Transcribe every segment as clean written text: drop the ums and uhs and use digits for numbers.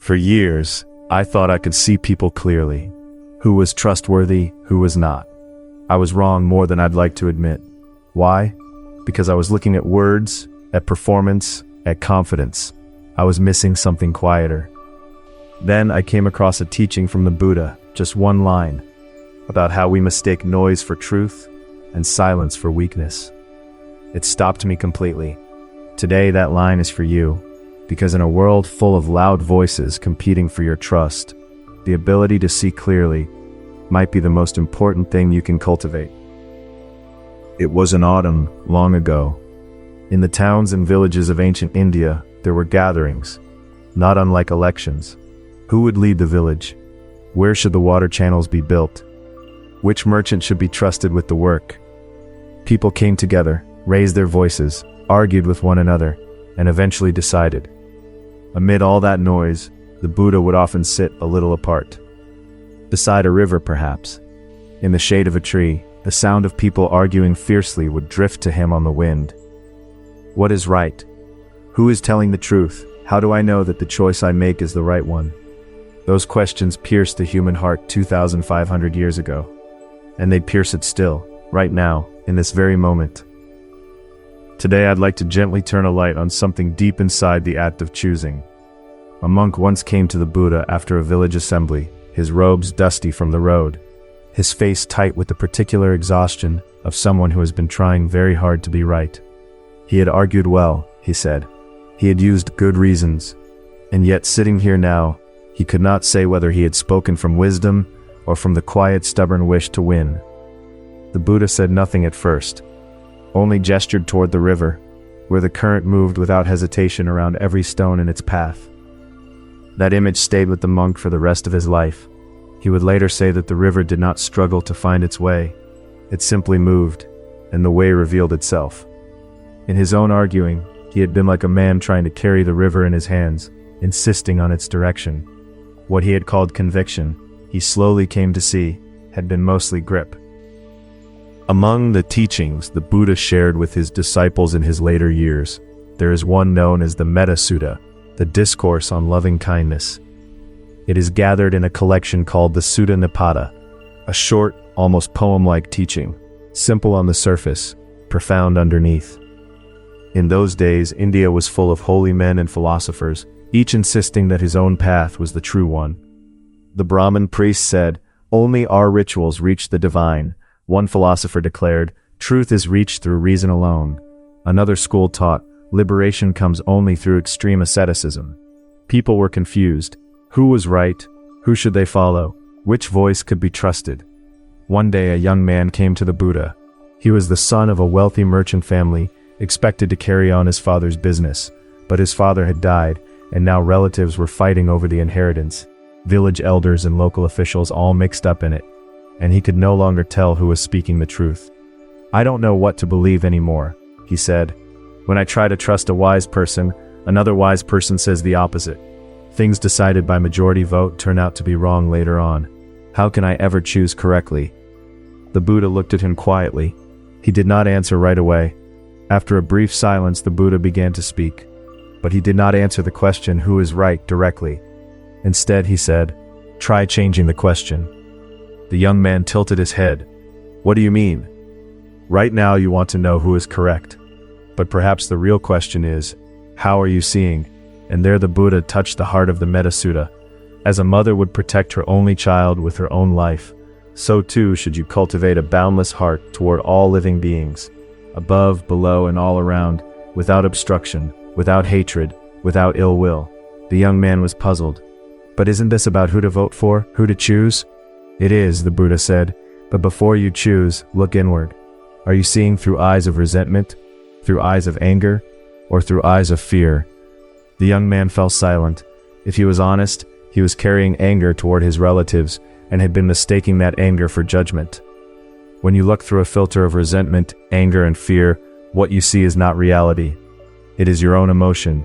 For years, I thought I could see people clearly. Who was trustworthy, who was not. I was wrong more than I'd like to admit. Why? Because I was looking at words, at performance, at confidence. I was missing something quieter. Then I came across a teaching from the Buddha, just one line, about how we mistake noise for truth and silence for weakness. It stopped me completely. Today that line is for you, because in a world full of loud voices competing for your trust, the ability to see clearly might be the most important thing you can cultivate. It was an autumn long ago. In the towns and villages of ancient India, there were gatherings, not unlike elections. Who would lead the village? Where should the water channels be built? Which merchant should be trusted with the work? People came together, raised their voices, argued with one another, and eventually decided. Amid all that noise, the Buddha would often sit a little apart. Beside a river, perhaps. In the shade of a tree, the sound of people arguing fiercely would drift to him on the wind. What is right? Who is telling the truth? How do I know that the choice I make is the right one? Those questions pierced the human heart 2,500 years ago. And they'd pierce it still, right now, in this very moment. Today I'd like to gently turn a light on something deep inside the act of choosing. A monk once came to the Buddha after a village assembly, his robes dusty from the road, his face tight with the particular exhaustion of someone who has been trying very hard to be right. He had argued well, he said. He had used good reasons, and yet sitting here now, he could not say whether he had spoken from wisdom or from the quiet, stubborn wish to win. The Buddha said nothing at first, only gestured toward the river, where the current moved without hesitation around every stone in its path. That image stayed with the monk for the rest of his life. He would later say that the river did not struggle to find its way. It simply moved, and the way revealed itself. In his own arguing, he had been like a man trying to carry the river in his hands, insisting on its direction. What he had called conviction, he slowly came to see, had been mostly grip. Among the teachings the Buddha shared with his disciples in his later years, there is one known as the Metta Sutta, the discourse on loving kindness. It is gathered in a collection called the Sutta Nipata, a short, almost poem-like teaching, simple on the surface, profound underneath. In those days, India was full of holy men and philosophers, each insisting that his own path was the true one. The Brahmin priest said, "Only our rituals reach the divine." One philosopher declared, "Truth is reached through reason alone." Another school taught, liberation comes only through extreme asceticism. People were confused. Who was right? Who should they follow? Which voice could be trusted? One day a young man came to the Buddha. He was the son of a wealthy merchant family, expected to carry on his father's business, but his father had died, and now relatives were fighting over the inheritance, village elders and local officials all mixed up in it, and he could no longer tell who was speaking the truth. "I don't know what to believe anymore," he said. "When I try to trust a wise person, another wise person says the opposite. Things decided by majority vote turn out to be wrong later on. How can I ever choose correctly?" The Buddha looked at him quietly. He did not answer right away. After a brief silence, the Buddha began to speak. But he did not answer the question, "Who is right?" directly. Instead, he said, "Try changing the question." The young man tilted his head. "What do you mean?" "Right now you want to know who is correct. But perhaps the real question is, how are you seeing?" And there the Buddha touched the heart of the Metta Sutta. As a mother would protect her only child with her own life, so too should you cultivate a boundless heart toward all living beings, above, below, and all around, without obstruction, without hatred, without ill will. The young man was puzzled. "But isn't this about who to vote for, who to choose?" "It is," the Buddha said, "but before you choose, look inward. Are you seeing through eyes of resentment, through eyes of anger, or through eyes of fear?" The young man fell silent. If he was honest, he was carrying anger toward his relatives and had been mistaking that anger for judgment. When you look through a filter of resentment, anger, and fear, what you see is not reality. It is your own emotion.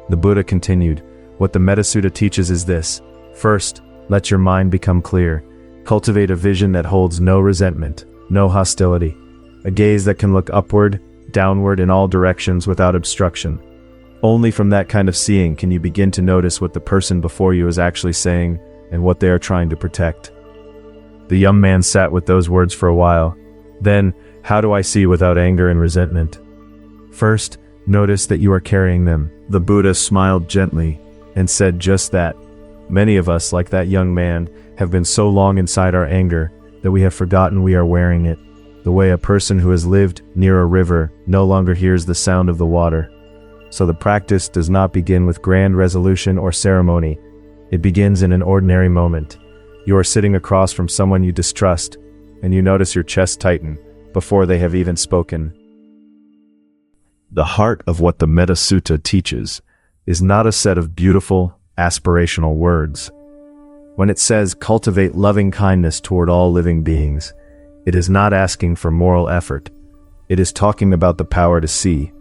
The Buddha continued, "What the Metta Sutta teaches is this. First, let your mind become clear. Cultivate a vision that holds no resentment, no hostility. A gaze that can look upward, downward, in all directions without obstruction. Only from that kind of seeing can you begin to notice what the person before you is actually saying and what they are trying to protect. The young man sat with those words for a while. Then, how do I see without anger and resentment? First, notice that you are carrying them. The Buddha smiled gently and said just that. Many of us, like that young man, have been so long inside our anger that we have forgotten we are wearing it, the way a person who has lived near a river no longer hears the sound of the water. So the practice does not begin with grand resolution or ceremony. It begins in an ordinary moment. You are sitting across from someone you distrust, and you notice your chest tighten before they have even spoken. The heart of what the Metta Sutta teaches is not a set of beautiful, aspirational words. When it says cultivate loving kindness toward all living beings, it is not asking for moral effort. It is talking about the power to see.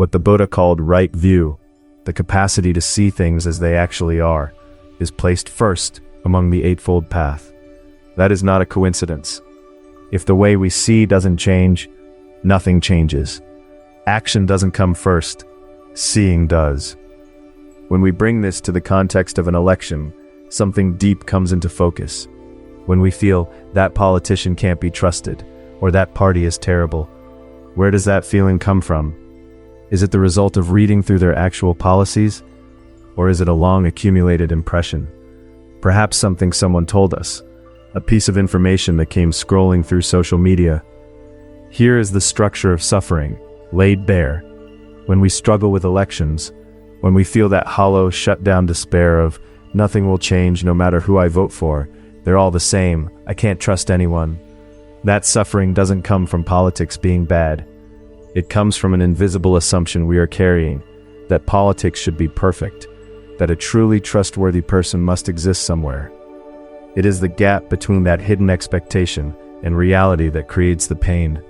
What the Buddha called right view, the capacity to see things as they actually are, is placed first among the Eightfold Path. That is not a coincidence. If the way we see doesn't change, nothing changes. Action doesn't come first, seeing does. When we bring this to the context of an election, something deep comes into focus. When we feel that politician can't be trusted, or that party is terrible, where does that feeling come from? Is it the result of reading through their actual policies? Or is it a long accumulated impression? Perhaps something someone told us, a piece of information that came scrolling through social media. Here is the structure of suffering, laid bare. When we struggle with elections, when we feel that hollow, shut-down despair of, nothing will change no matter who I vote for, they're all the same, I can't trust anyone. That suffering doesn't come from politics being bad. It comes from an invisible assumption we are carrying, that politics should be perfect, that a truly trustworthy person must exist somewhere. It is the gap between that hidden expectation and reality that creates the pain.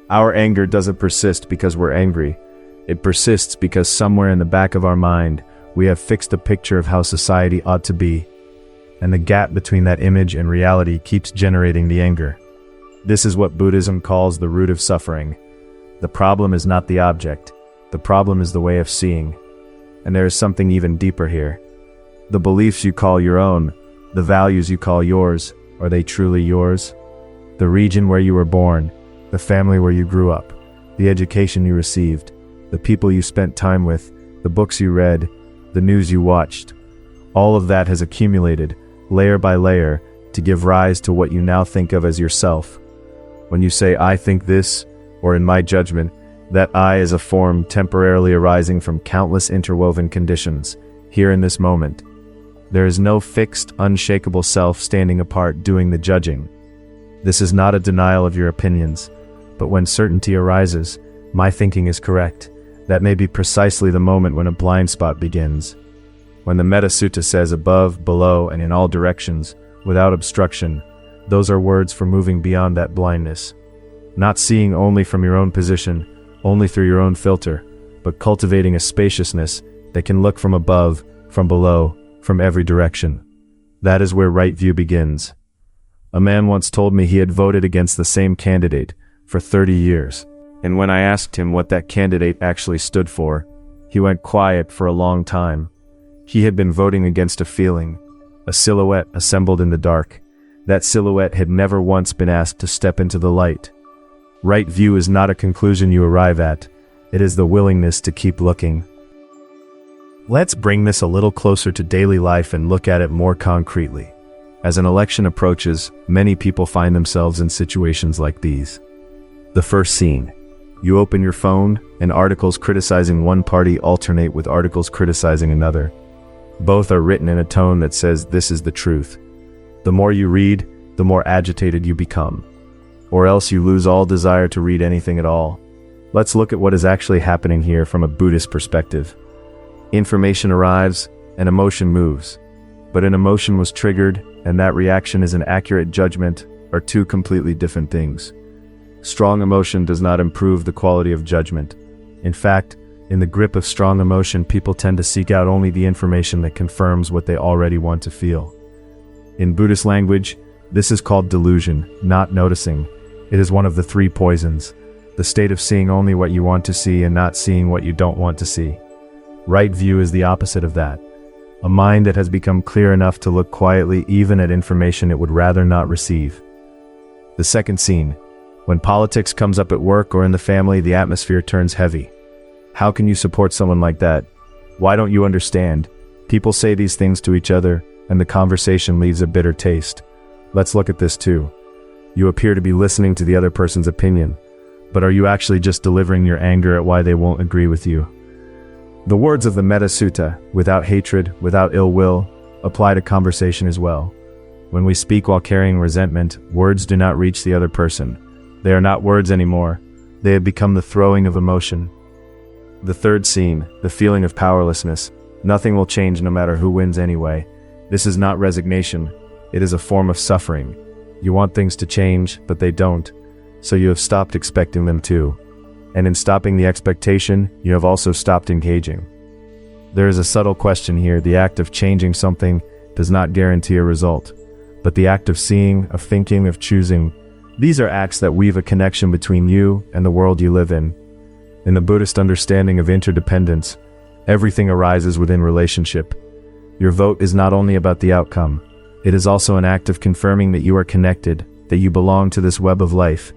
Our anger doesn't persist because we're angry. It persists because somewhere in the back of our mind, we have fixed a picture of how society ought to be, and the gap between that image and reality keeps generating the anger. This is what Buddhism calls the root of suffering. The problem is not the object. The problem is the way of seeing. And there is something even deeper here. The beliefs you call your own, the values you call yours, are they truly yours? The region where you were born, the family where you grew up, the education you received, the people you spent time with, the books you read, the news you watched. All of that has accumulated, layer by layer, to give rise to what you now think of as yourself. When you say, I think this, or in my judgment, that I is a form temporarily arising from countless interwoven conditions, here in this moment. There is no fixed, unshakable self standing apart doing the judging. This is not a denial of your opinions, but when certainty arises, my thinking is correct. That may be precisely the moment when a blind spot begins. When the Metta Sutta says above, below, and in all directions, without obstruction, those are words for moving beyond that blindness. Not seeing only from your own position, only through your own filter, but cultivating a spaciousness that can look from above, from below, from every direction. That is where right view begins. A man once told me he had voted against the same candidate for 30 years, and when I asked him what that candidate actually stood for, he went quiet for a long time. He had been voting against a feeling, a silhouette assembled in the dark. That silhouette had never once been asked to step into the light. Right view is not a conclusion you arrive at. It is the willingness to keep looking. Let's bring this a little closer to daily life and look at it more concretely. As an election approaches, many people find themselves in situations like these. The first scene. You open your phone, and articles criticizing one party alternate with articles criticizing another. Both are written in a tone that says this is the truth. The more you read, the more agitated you become. Or else you lose all desire to read anything at all. Let's look at what is actually happening here from a Buddhist perspective. Information arrives, and emotion moves. But an emotion was triggered, and that reaction is an accurate judgment, are two completely different things. Strong emotion does not improve the quality of judgment. In fact, in the grip of strong emotion, people tend to seek out only the information that confirms what they already want to feel. In Buddhist language, this is called delusion, not noticing. It is one of the three poisons. the state of seeing only what you want to see and not seeing what you don't want to see. Right view is the opposite of that. A mind that has become clear enough to look quietly even at information it would rather not receive. The second scene. When politics comes up at work or in the family, the atmosphere turns heavy. How can you support someone like that? Why don't you understand? People say these things to each other, and the conversation leaves a bitter taste. Let's look at this too. You appear to be listening to the other person's opinion, but are you actually just delivering your anger at why they won't agree with you? The words of the Metta Sutta, without hatred, without ill will, apply to conversation as well. When we speak while carrying resentment, words do not reach the other person. They are not words anymore. They have become the throwing of emotion. The third scene, the feeling of powerlessness. Nothing will change no matter who wins anyway. This is not resignation. It is a form of suffering. You want things to change, but they don't. So you have stopped expecting them to. And in stopping the expectation, you have also stopped engaging. There is a subtle question here. The act of changing something does not guarantee a result. But the act of seeing, of thinking, of choosing, these are acts that weave a connection between you and the world you live in. In the Buddhist understanding of interdependence, everything arises within relationship. Your vote is not only about the outcome, it is also an act of confirming that you are connected, that you belong to this web of life.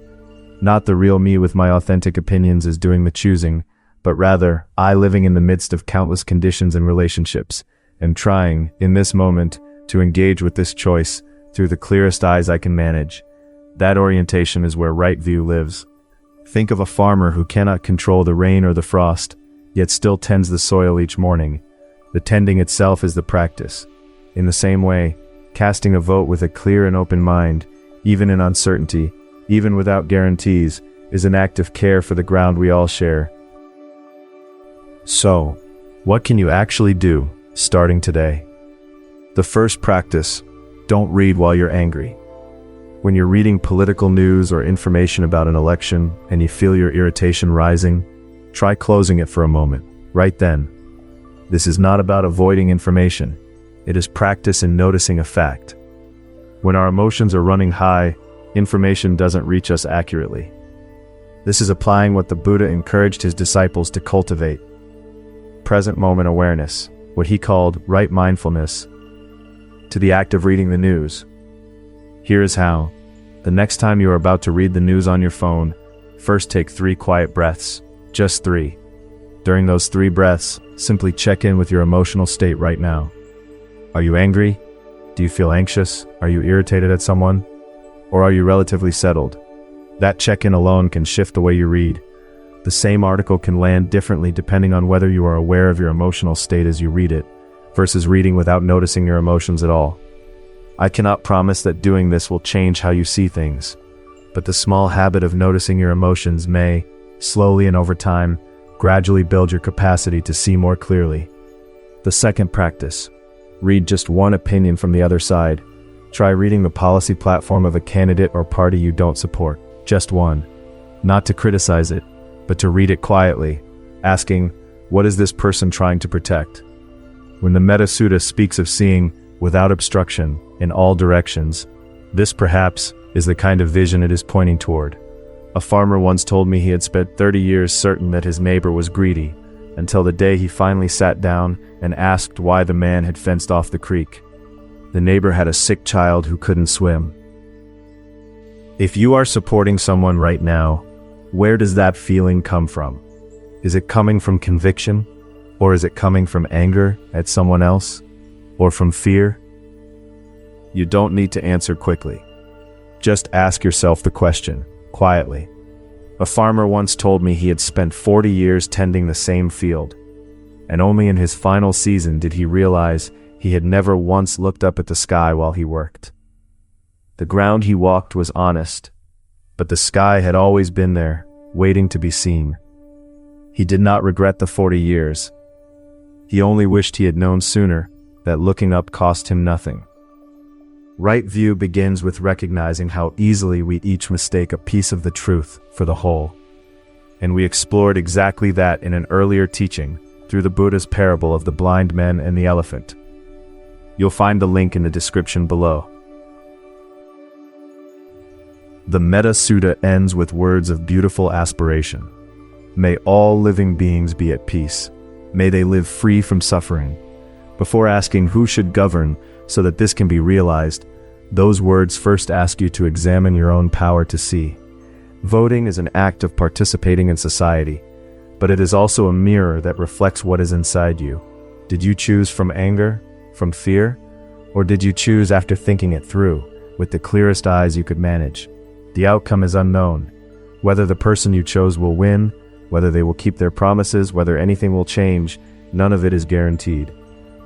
Not the real me with my authentic opinions is doing the choosing, but rather, I living in the midst of countless conditions and relationships, and trying, in this moment, to engage with this choice through the clearest eyes I can manage. That orientation is where right view lives. Think of a farmer who cannot control the rain or the frost, yet still tends the soil each morning. The tending itself is the practice. In the same way, casting a vote with a clear and open mind, even in uncertainty, even without guarantees, is an act of care for the ground we all share. So, what can you actually do, starting today? The first practice: don't read while you're angry. When you're reading political news or information about an election and you feel your irritation rising, try closing it for a moment, right then. This is not about avoiding information. It is practice in noticing a fact. When our emotions are running high, information doesn't reach us accurately. This is applying what the Buddha encouraged his disciples to cultivate: present moment awareness, what he called right mindfulness, to the act of reading the news. Here is how. The next time you are about to read the news on your phone, first take 3 quiet breaths, just 3. During those 3 breaths, simply check in with your emotional state right now. Are you angry? Do you feel anxious? Are you irritated at someone? Or are you relatively settled? That check-in alone can shift the way you read. The same article can land differently depending on whether you are aware of your emotional state as you read it, versus reading without noticing your emotions at all. I cannot promise that doing this will change how you see things, but the small habit of noticing your emotions may, slowly and over time, gradually build your capacity to see more clearly. The second practice: read just one opinion from the other side. Try reading the policy platform of a candidate or party you don't support, just one. Not to criticize it, but to read it quietly, asking, what is this person trying to protect? When the Metta Sutta speaks of seeing without obstruction in all directions, this perhaps is the kind of vision it is pointing toward. A farmer once told me he had spent 30 years certain that his neighbor was greedy, until the day he finally sat down and asked why the man had fenced off the creek. The neighbor had a sick child who couldn't swim. If you are supporting someone right now, where does that feeling come from? Is it coming from conviction? Or is it coming from anger at someone else? Or from fear? You don't need to answer quickly. Just ask yourself the question, quietly. A farmer once told me he had spent 40 years tending the same field, and only in his final season did he realize he had never once looked up at the sky while he worked. The ground he walked was honest, but the sky had always been there, waiting to be seen. He did not regret the 40 years. He only wished he had known sooner that looking up cost him nothing. Right view begins with recognizing how easily we each mistake a piece of the truth for the whole. And we explored exactly that in an earlier teaching through the Buddha's parable of the blind men and the elephant. You'll find the link in the description below. The Metta Sutta ends with words of beautiful aspiration. May all living beings be at peace. May they live free from suffering. Before asking who should govern so that this can be realized, those words first ask you to examine your own power to see. Voting is an act of participating in society, but it is also a mirror that reflects what is inside you. Did you choose from anger, from fear, or did you choose after thinking it through, with the clearest eyes you could manage? The outcome is unknown. Whether the person you chose will win, whether they will keep their promises, whether anything will change, none of it is guaranteed.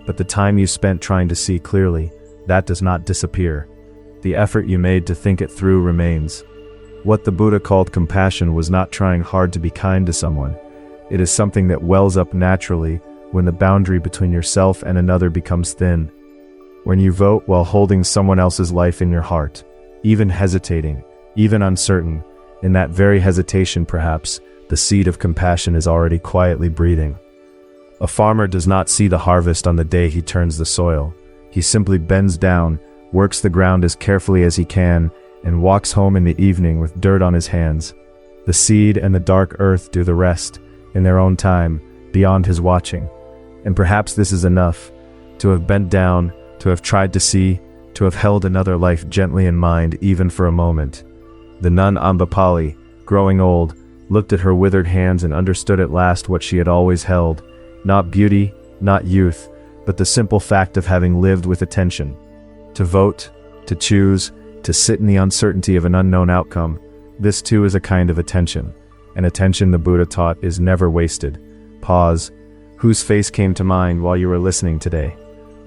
But the time you spent trying to see clearly, that does not disappear. The effort you made to think it through remains. What the Buddha called compassion was not trying hard to be kind to someone. It is something that wells up naturally when the boundary between yourself and another becomes thin. When you vote while holding someone else's life in your heart, even hesitating, even uncertain, in that very hesitation perhaps, the seed of compassion is already quietly breathing. A farmer does not see the harvest on the day he turns the soil. He simply bends down, works the ground as carefully as he can, and walks home in the evening with dirt on his hands. The seed and the dark earth do the rest, in their own time, beyond his watching. And perhaps this is enough, to have bent down, to have tried to see, to have held another life gently in mind even for a moment. The nun Ambapali, growing old, looked at her withered hands and understood at last what she had always held, not beauty, not youth, but the simple fact of having lived with attention. To vote, to choose, to sit in the uncertainty of an unknown outcome, this too is a kind of attention. And attention, the Buddha taught, is never wasted. Pause. Whose face came to mind while you were listening today?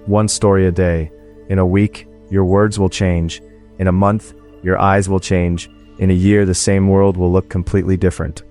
One story a day. In a week, your words will change. In a month, your eyes will change. In a year, the same world will look completely different.